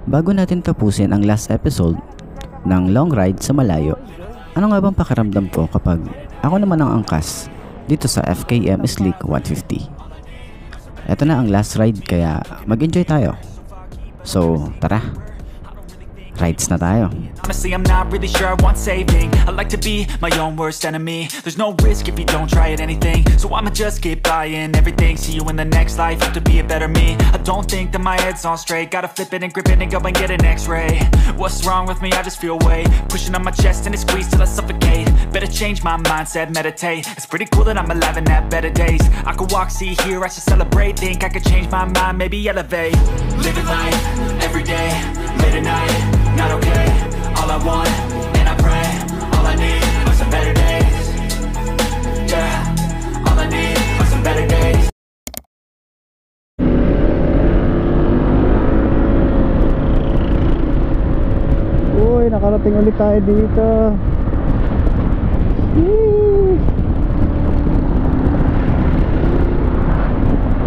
Bago natin tapusin ang last episode ng long ride sa malayo, ano nga bang pakiramdam ko kapag ako naman ang angkas dito sa FKM Sleek 150? Ito na ang last ride kaya mag-enjoy tayo. So tara, rides na tayo. Honestly, I'm not really sure I want saving. I like to be my own worst enemy. There's no risk if you don't try at anything. So I'ma just keep buying everything. See you in the next life, have to be a better me. I don't think that my head's on straight. Gotta flip it and grip it and go and get an x-ray. What's wrong with me? I just feel weight pushing on my chest and it squeezes till I suffocate. Better change my mindset, meditate. It's pretty cool that I'm alive and have better days. I could walk, see, hear, I should celebrate. Think I could change my mind, maybe elevate. Living life, everyday, late at night, not okay. All I want, and I pray, all I need are some better days. Yeah, all I need are some better days. Uy, nakarating ulit tayo dito.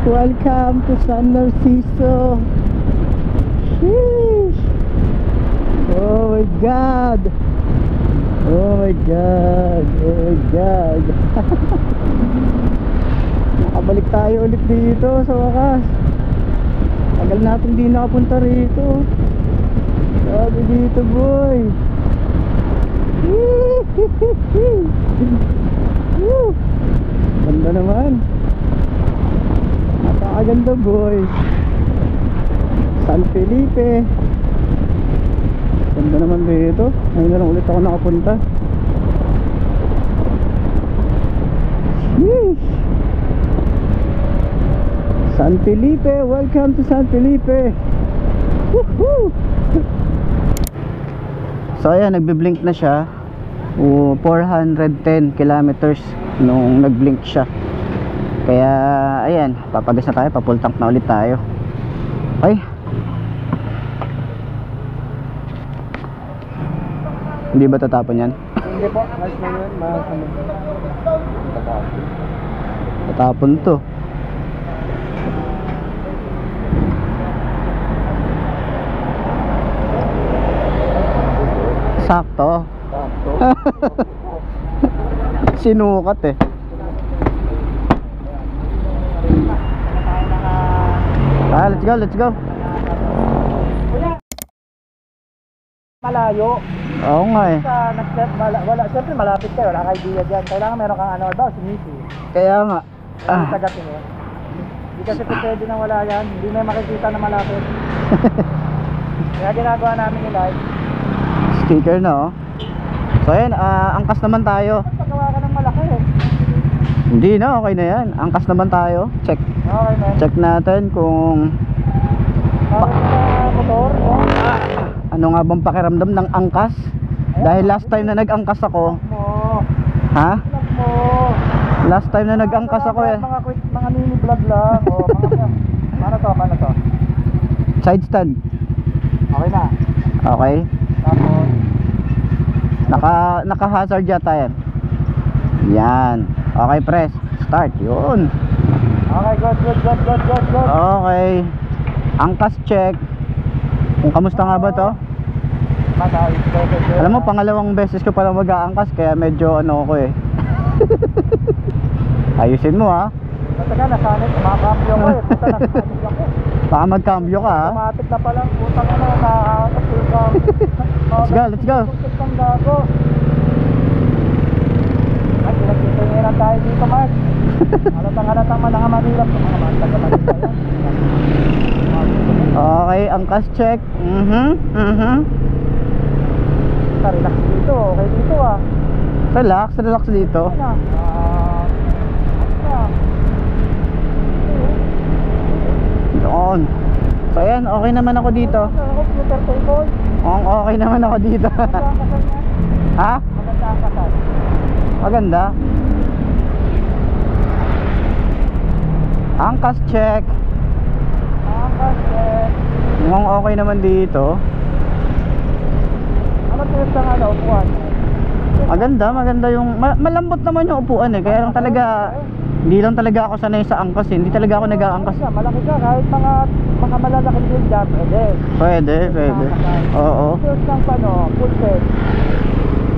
Welcome to San Narciso. Sheesh. Oh my God. Oh my God. Oh my God. Nakabalik tayo ulit dito sa wakas. Tagal natin di nakapunta rito. Sabi dito boy. Ganda naman. Napakaganda boy. San Felipe. Ganda naman dito. Ngayon na lang ulit ako nakapunta. Sheesh. San Felipe. Welcome to San Felipe. Woohoo. So ayan, nagbe-blink na siya. 410 kilometers nung nag-blink siya. Kaya ayan, papagas na tayo, pa-full tank na ulit tayo. Ay, hindi ba tatapon yan? Hindi po, last na yun, Tatapon to. Sakto. Sinukat eh. Let's go, let's go. Malayo. Oo nga eh. Sa next wala, siyempre malapit kayo, wala kang idea dyan. Kailangan meron kang ano daw, sinisi. Kaya nga. Tagatin mo. Hindi kasi pwede nang wala yan, hindi may makikita na malapit. Kaya ginagawa namin yung live. Sticker na oh. So ayan, angkas naman tayo. Paggawa ka ng malaki eh. Hindi na, okay na yan. Angkas naman tayo. Check. Okay man. Check natin kung Okay sa motor, no? ano nga bang pakiramdam ng angkas. Dahil last time na nag-angkas ako. Ha? Mo. Last time na nag-angkas ako eh. Mga mini vlog lang. O, paano to? Side stand. Okay na. Okay. Tapos Naka-hazard yata yan. Yan. Okay, press. Start. Yun. okay, good. Okay. Angkas check. Kung kamusta nga ba to? Alam mo, pangalawang beses ko pala mag-aangkas. Kaya medyo ano ko eh. Ayusin mo ha. Teka, nasanit. Makakambyo ko eh. Puta, nasanit ako. Baka mag-cambio ka ha. Automatic na palang. Putang ano, nakakatul ka. Let's go. Putang gago. Ay, pinagtitingiran tayo dito, Mark. Halatang malanga Manila. Mga taga Manila yan. Okay, angkas check. Relax dito. Okay dito ah. Relax dito. Doon. So ayan, okay naman ako dito. Computer table. Okay naman ako dito. Ha? Maganda ang kasal. Maganda. Angkas check. Mukhang okay naman dito. Ano tips ang upuan? Maganda yung malambot naman yung upuan eh. Kaya lang talaga Hindi lang talaga ako sanay sa angkas eh. Hindi talaga ako nag-aangkas. Malaki ka, kahit mga malalaking build dyan, pwede. Pwede. Oo. Tapos ng full set.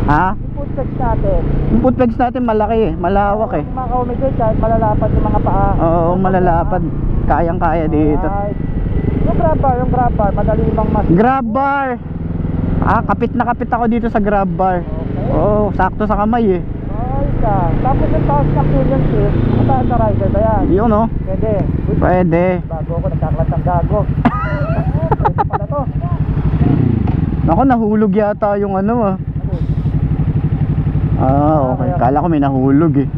Ha? Yung full set natin. Yung footpegs natin malaki eh. Malawak eh. Yung mga ka-umigate, kahit malalapad yung mga paa. Oo, malalapad. Kayang-kaya dito. Right. Yung grab bar, madali bang mas... Grab bar! Kapit na kapit ako dito sa grab bar. Okay. Oo, sakto sa kamay eh. Ay, ka. Tapos yung taas ng pillion shift, mataas sa rider ba yan? Yun oh. Pwede. Pwede. Bago ako, nagkakalat ng gago. Pwede pala to. Ako, nahulog yata yung ano ah. Okay. Kala ko may nahulog eh.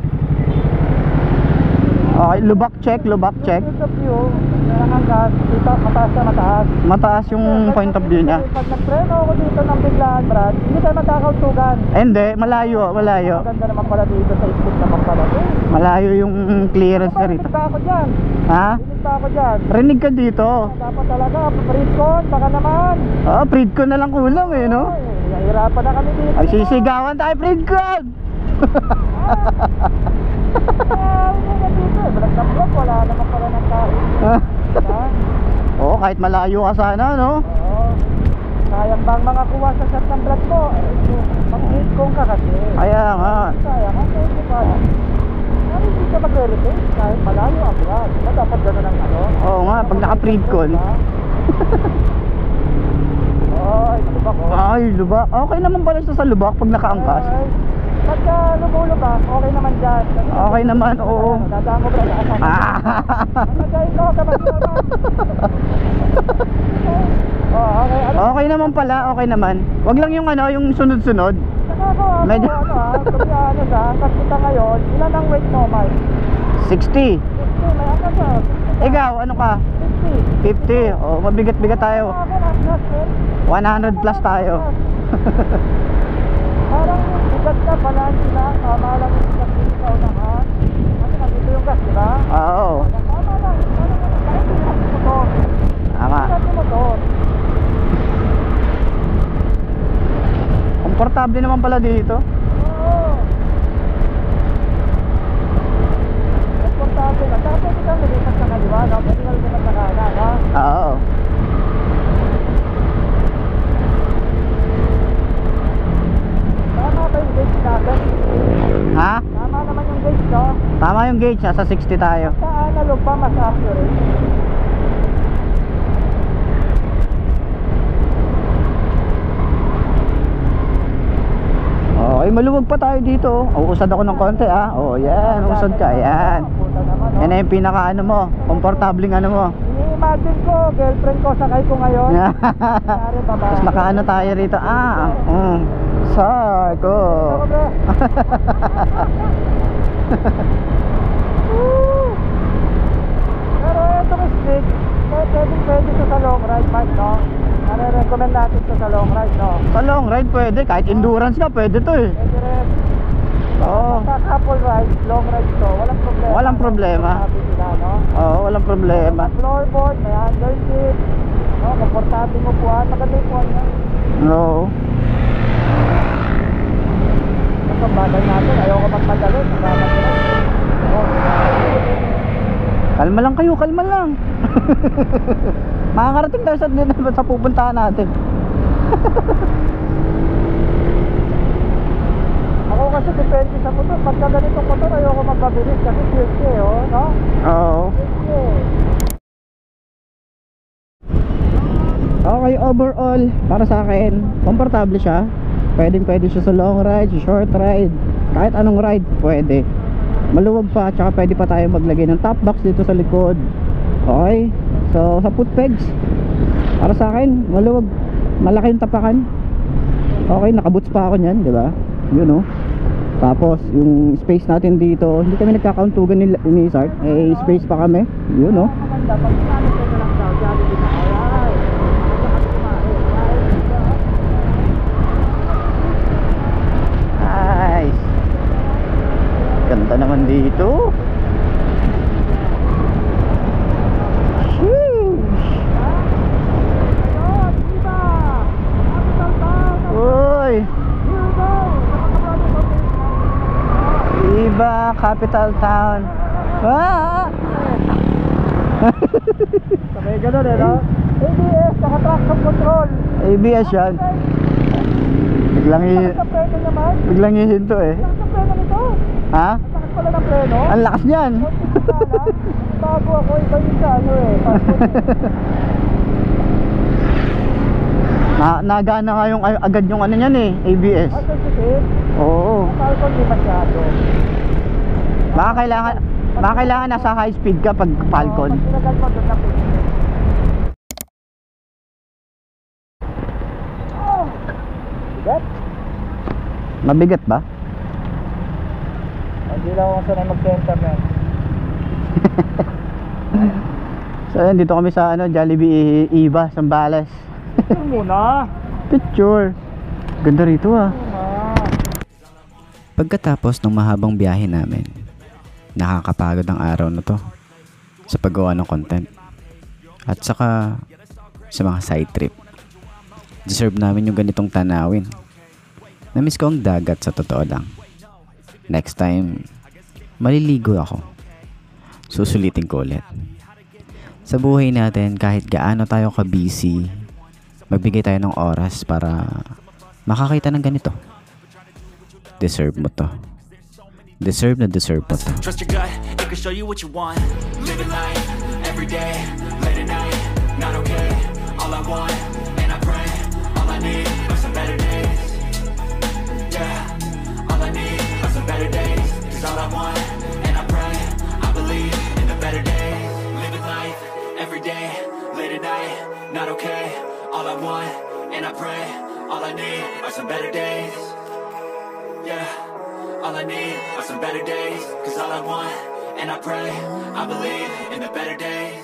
Okay, lubak check. Point of view, ang gas, dito, mataas na mataas. Mataas yung point of view niya. Pag nagpreno ako dito ng biglaan, Brad, hindi tayo magkakautugan. Hindi, malayo. Maganda naman pala dito sa speed naman pala. Malayo yung clearance na rito. Rinig pa ako dyan. Ha? Rinig pa ako dyan. Rinig ka dito. Dapat talaga, Pridcon, baka naman. Pridcon na lang kulang eh, no? Ay, nahihirapan na kami dito. Ay, sisigawan tayo, Pridcon! Wala naman pala ng tao. Oo, kahit malayo ka sana, no? Oo. Sayang bang mga kuha sa shot ng blood mo? Mag-hate kong ka kasi. Kaya nga. Sayang, ang pwede pa. Pero hindi ka mag-retain kahit malayo ang blood. Dapat gano'n ang ano. Oo nga, pag naka-Pridcon. Ay, lubak ko. Ay, lubak. Okay naman pala siya sa lubak pag nakaangkas. Pagka lumulubak, okay naman dyan. Okay naman, oo. Dadaan ko ba sa asan? Nagay ko, kapag naman. Okay. Okay naman pala, okay naman. Wag lang yung ano, yung sunod-sunod. Nakakawa Medyo- ko, kumianos angkas kita ngayon. Ilan ang weight mo, Mike? 60. 50, may angkas ka. Ikaw, ano ka? 50. 50. Oh, mabigat-bigat tayo. Ako, angkas, 100 plus tayo. Parang bigat ka pala sila. Tama lang yung gas sa unahan. Kasi nandito yung gas, di ba? Oo. Tama lang. Kahit yung motor. Tama. Kahit yung motor. Komportable naman pala dito. Oo. Komportable lang. Saka pwede kang nalipat sa kaliwa, no? Pwede kang nalipat sa kanan, no? Oo. Tama ba yung gauge natin? Ha? Tama naman yung gauge, no? Tama yung gauge, nasa 60 tayo. Sa analog pa, mas accurate. Okay, maluwag pa tayo dito. Uusad ako ng konti ah. Oh, yan, uusad ka. Yan. Puta naman, no? Yan na yung pinaka ano mo, komportabling ano mo. Ini-imagine ko, girlfriend ko, sakay ko ngayon. Pare, babae. Tapos nakaano tayo rito. Sarko. Ako, bro. Woo! Pero itong stick, pwede ito sa long ride, Mike, no? Nare-recommend natin ito sa long ride, no? Sa long ride pwede, kahit endurance ka pwede to eh. Pwede rin. Oo. Sa couple ride, long ride to, walang problema. Walang problema. Sabi sila, no? Oo, walang problema. May floorboard, may underseat, no? Komportable mo puhan, maganda yung puhan niya. No. Ito ang bagay natin, ayoko magmadali, magamat nila. Kalma lang kayo, kalma lang. Makakarating tayo sa pupuntahan natin. Ako kasi depende sa motor, pagka ganitong motor ayoko magpabilis kasi safety no? Oo. Safety. Okay, overall, para sa akin, komportable siya. Pwede siya sa long ride, sa short ride, kahit anong ride, pwede. Maluwag pa, tsaka pwede pa tayo maglagay ng top box dito sa likod. Okay, so sa foot pegs, para sa akin, maluwag, malaki yung tapakan. Okay, nakaboots pa ako nyan, di ba? Yun, oh. Tapos, yung space natin dito, hindi kami nagkakauntugan ni Sark, eh, space pa kami. Yun, oh. Maganda, pag sinabi ko na lang daw, sabi ko na, alright. Nice. Ganda naman dito. Uy. Iba, capital town. Ah! Sabay ganun eh, no? ABS, saka traction control. ABS yan. Biglang hihinto eh. Sakit ng preno nito. Ha? Sakit pala ng preno. Ang lakas niyan. Bago ako, iba yung sa ano eh. Nagana nga yung agad yung ano niyan eh, ABS. Sensitive. Oo. Falcon di masyado. Baka kailangan nasa high speed ka pag Falcon. Pag sinagal mo doon na pwede. Bigat? Mabigat ba? Hindi lang ako sanay mag-center man. So ayun, dito kami sa ano, Jollibee Iba, Sambales. Ito muna. Picture. Ganda rito ah. Pagkatapos ng mahabang biyahe namin, nakakapagod ang araw na to sa paggawa ng content at saka sa mga side trip. Deserve namin yung ganitong tanawin. Namiss ko ang dagat sa totoo lang. Next time, maliligo ako. Susulitin ko ulit. Sa buhay natin, kahit gaano tayo ka-busy, magbigay tayo ng oras para makakita ng ganito. Deserve mo to. Deserve mo to. Trust your gut, it can show you what you want. Living life, every day, late at night, not okay. All I want, and I pray, all I need are some better days. Yeah, all I need are some better days. Cause all I want, and I pray, I believe in the better days. Living life, every day, late at night, not okay. All I want, and I pray, all I need are some better days. Yeah, all I need are some better days. Cause all I want, and I pray, I believe in the better days.